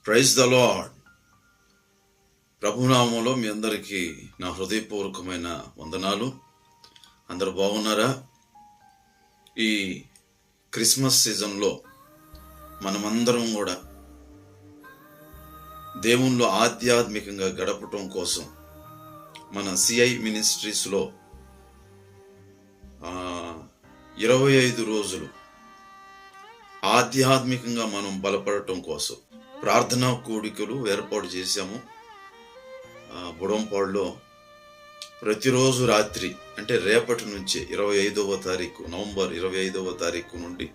Praise the lord. ప్రభునామంలో మీ అందరికీ నా హృదయపూర్వకమైన వందనాలు. అందరూ బాగున్నారా? ఈ క్రిస్మస్ సీజన్లో మనమందరం కూడా దేవునిలో ఆధ్యాత్మికంగా గడపటం కోసం మన సిఐ మినిస్ట్రీస్లో 25 రోజులు ఆధ్యాత్మికంగా మనం బలపడటం కోసం ప్రార్థనా కూడికలు ఏర్పాటు చేశాము. బుడంపాడులో ప్రతిరోజు రాత్రి, అంటే రేపటి నుంచి 25వ తారీఖు, నవంబర్ 25వ తారీఖు నుండి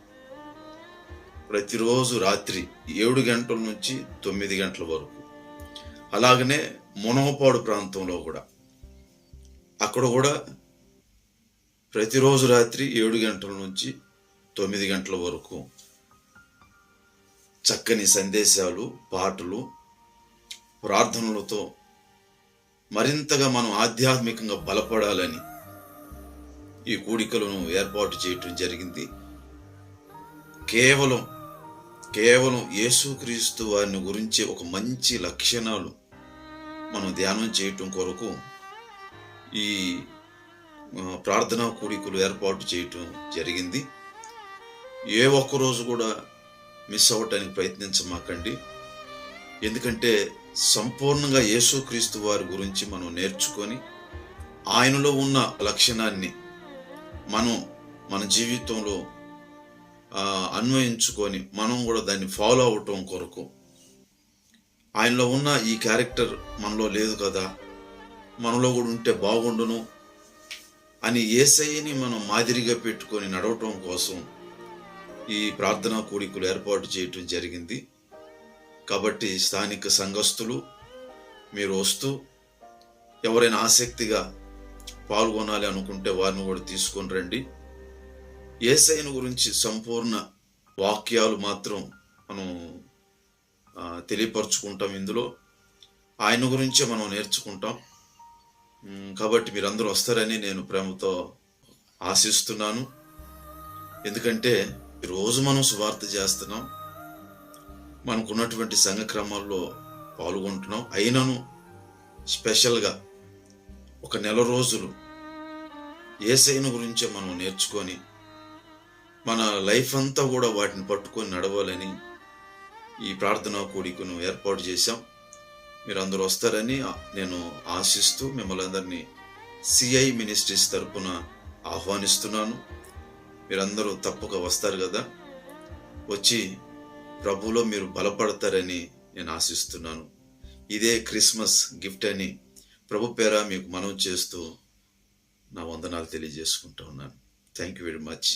ప్రతిరోజు రాత్రి 7 గంటల నుంచి 9 గంటల వరకు. అలాగనే మునగపాడు ప్రాంతంలో కూడా, అక్కడ కూడా ప్రతిరోజు రాత్రి 7 గంటల నుంచి 9 గంటల వరకు చక్కని సందేశాలు, పాటలు, ప్రార్థనలతో మరింతగా మనం ఆధ్యాత్మికంగా బలపడాలని ఈ కూడికలను ఏర్పాటు చేయటం జరిగింది. కేవలం యేసుక్రీస్తు వారిని గురించి ఒక మంచి లక్షణాలు మనం ధ్యానం చేయటం కొరకు ఈ ప్రార్థనా కూడికలు ఏర్పాటు చేయటం జరిగింది. ఏ ఒక్క రోజు కూడా మిస్ అవ్వటానికి ప్రయత్నించమాకండి. ఎందుకంటే సంపూర్ణంగా యేసుక్రీస్తు వారి గురించి మనం నేర్చుకొని ఆయనలో ఉన్న లక్షణాన్ని మనం మన జీవితంలో అన్వయించుకొని మనం కూడా దాన్ని ఫాలో అవటం కొరకు, ఆయనలో ఉన్న ఈ క్యారెక్టర్ మనలో లేదు కదా, మనలో కూడా ఉంటే బాగుండును అని యేసయ్యని మనం మాదిరిగా పెట్టుకొని నడవటం కోసం ఈ ప్రార్థనా కూడికలు ఏర్పాటు చేయటం జరిగింది. కాబట్టి స్థానిక సంఘస్థులు మీరు వస్తూ ఎవరైనా ఆసక్తిగా పాల్గొనాలి అనుకుంటే వారిని కూడా తీసుకొని రండి. యేసయ్యను గురించి సంపూర్ణ వాక్యాలు మాత్రం మనం తెలియపరుచుకుంటాం. ఇందులో ఆయన గురించే మనం నేర్చుకుంటాం. కాబట్టి మీరందరూ వస్తారని నేను ప్రేమతో ఆశిస్తున్నాను. ఎందుకంటే ఈరోజు మనం సువార్త చేస్తున్నాం, మనకున్నటువంటి సంఘ క్రమాల్లో పాల్గొంటున్నాం. అయినను స్పెషల్గా ఒక నెల రోజులు యేసయ్యను గురించే మనం నేర్చుకొని మన లైఫ్ అంతా కూడా వాటిని పట్టుకొని నడవాలని ఈ ప్రార్థనా కూడికను ఏర్పాటు చేశాం. మీరందరూ వస్తారని నేను ఆశిస్తూ మిమ్మల్ని అందరినీ సిఐ మినిస్ట్రీస్ తరపున ఆహ్వానిస్తున్నాను. మీరందరూ తప్పక వస్తారు కదా, వచ్చి ప్రభువులో మీరు బలపడతారని నేను ఆశిస్తున్నాను. ఇదే క్రిస్మస్ గిఫ్ట్ అని ప్రభు పేర మీకు మనవి చేస్తూ నా వందనాలు తెలియజేసుకుంటూ ఉన్నాను. Thank you very much.